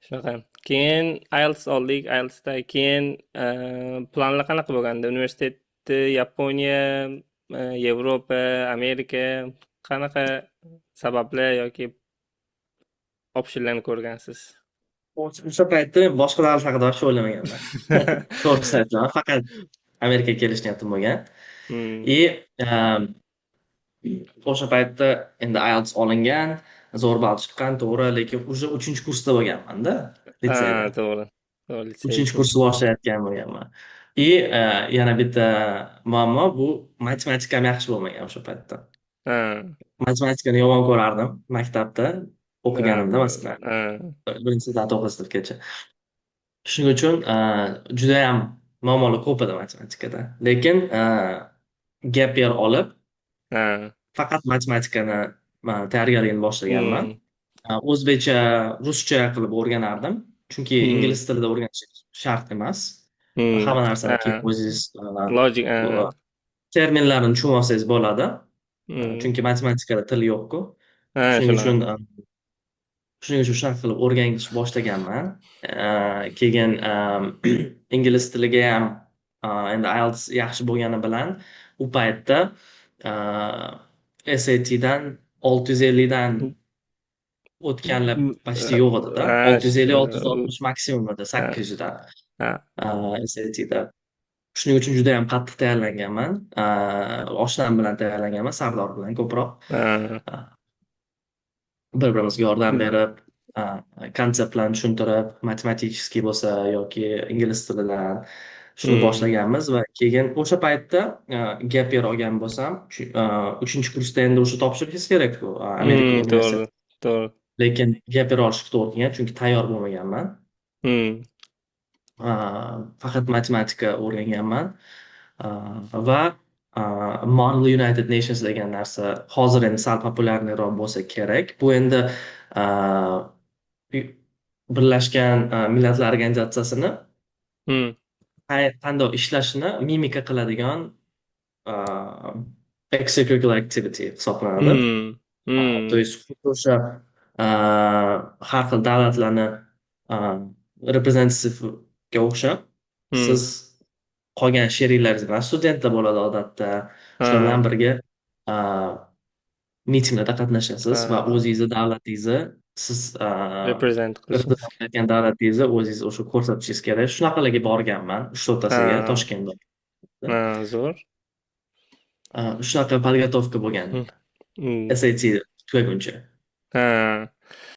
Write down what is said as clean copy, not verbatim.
Shunaqa. Keyin IELTS oldik. IELTSdan keyin planlar qanaqa bo'lgandi? Universitetni Yaponiya, Yevropa, Amerika qanaqa sabablar yoki optionlarni ko'rgansiz? O'sha paytda men boshqa davlat haqida вообще o'ylamaganman. To'g'risini aytaman. Faqat Amerikaga kelish niyatim bo'lgan. Hmm. И o'sha paytda endi IELTS olingan, zo'r ball chiqqan, to'g'ri, lekin уже 3-kursda bo'lganman-da, litseyda. Ha, to'g'ri. To'g'ri, litsey 3-kursni boshlayotgan bo'lganman. И yana bitta muammo bu matematikam yaxshi bo'lmagan o'sha paytda. Ha, Matematikani yomon ko'rardim maktabda ha, o'qiganimda masalan. ha. 1-sinfdan 9-sinfgacha. Shuning uchun judayam muammolar ko'p edi matematikada. Lekin gap year olib, Ha. faqat matematikani tayyorgarligini boshlaganman. Hmm. O'zbekcha, ruscha qilib o'rganardim. Chunki Hmm. ingliz tilida o'rganish shart emas. Hmm. Hamma narsani keyin Ha. o'zingiz Logic. bu Ha. terminlarni tushunib olsangiz bo'ladi. Hmm. Chunki matematikada til yo'q-ku. Ha, Shuning uchun shunaqa. shunaqa qilib o'rganish boshlaganman. Keyin ingliz tiliga ham endi IELTS yaxshi bo'lgani bilan u paytda SATdan 650 dan o'tganlar почти yo'q edida. Ha, 650, 660 maksimum edi, ha, 800 dan ha. SATda. Shuning uchun juda ham qattiq tayyorlanganman. Oshnam bilan tayyorlanganman, Sardor bilan ko'proq. Ha. Bir-birimizga yordam berib, konseptlarni tushuntirib, matematik bo'lsa yoki ingliz tilidan shuni Hmm. boshlaganmiz va keyin o'sha paytda gap year olgan bo'lsam, 3-kursda endi o'sha topshirishingiz kerak-ku Amerika To'g'ri, universiteti. to'g'ri. Lekin gap year olishga to'g'ri kelgan, chunki tayyor bo'lmaganman. Hmm. Faqat matematika o'rganganman. Va Model United Nations degan narsa hozir endi sal populyarniroq bo'lsa kerak. Bu endi Birlashgan Millatlar Organizatsiyasini Hmm. qanday ishlashini mimika qiladigan extracurricular activity hisoblanadi. Hmm. То Hmm. есть xuddi o'sha har xil davlatlarni reprezentativga o'xshab Hmm. siz qolgan sheriklaringiz bilan studentlar bo'ladi odatda. Shular Ha. bilan birga mitinglarda qatnashasiz va Ha. o'zingizni davlatingizni siz Represent qilishimiz. reprezent qilayotgan davlatingizni o'zingiz o'sha ko'rsatishingiz kerak. Shunaqalarga borganman 3-4tasiga Ha. Toshkentda. Ha, zo'r. Shunaqa podgotovka bo'lgan Hmm. Hmm. SAT tugaguncha. Ha.